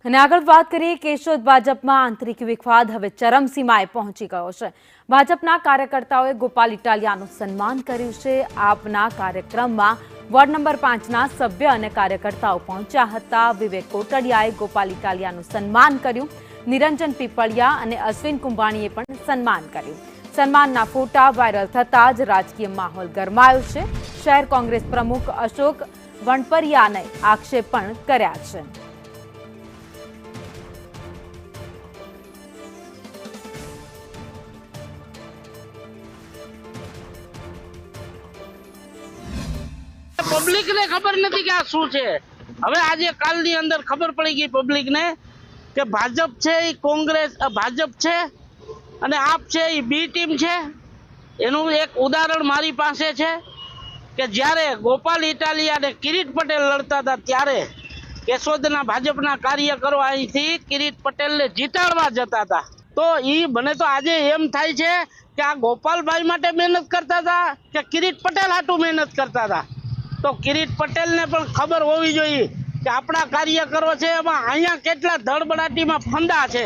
અને આગળ વાત કરીએ કેશોદ ભાજપમાં આંતરિક વિવાદ હવે ચરમસીમાએ પહોંચી ગયો છે। ભાજપના કાર્યકર્તાઓએ ગોપાલ ઇટાલિયાનું સન્માન કર્યું છે। આપના કાર્યક્રમમાં વોર્ડ નંબર 5ના સભ્ય અને કાર્યકર્તાઓ પહોંચ્યા હતા। વિવેક કોટડિયાએ ગોપાલ ઇટાલિયાનું સન્માન કર્યું। નિરંજન પીપળિયા અને અશ્વિન કુંભાણીએ પણ સન્માન કર્યું। સન્માનના ફોટા વાયરલ થતાં જ રાજકીય માહોલ ગરમાયો છે। શહેર કોંગ્રેસ પ્રમુખ અશોક વણપરિયાને આક્ષેપ પણ કર્યા છે। पब्लिक ने खबर नहीं कि शू है। हमें आज काल अंदर खबर पड़ी गई पब्लिक ने कि भाजप है कांग्रेस भाजप है અને આપ છે એ બી ટીમ છે। એનું એક ઉદાહરણ મારી પાસે છે કે જ્યારે ગોપાલ ઇટાલિયા અને કિરીટ પટેલ લડતા હતા ત્યારે કેશોદના ભાજપના કાર્યકરો અહીંથી કિરીટ પટેલને જીતાડવા જતા હતા। તો એ મને તો આજે એમ થાય છે કે આ ગોપાલભાઈ માટે મહેનત કરતા હતા કે કિરીટ પટેલ હાટું મહેનત કરતા હતા। તો કિરીટ પટેલને પણ ખબર હોવી જોઈએ કે આપણા કાર્યકરો છે એમાં અહીંયા કેટલા ધડબડાટીમાં ફંદા છે।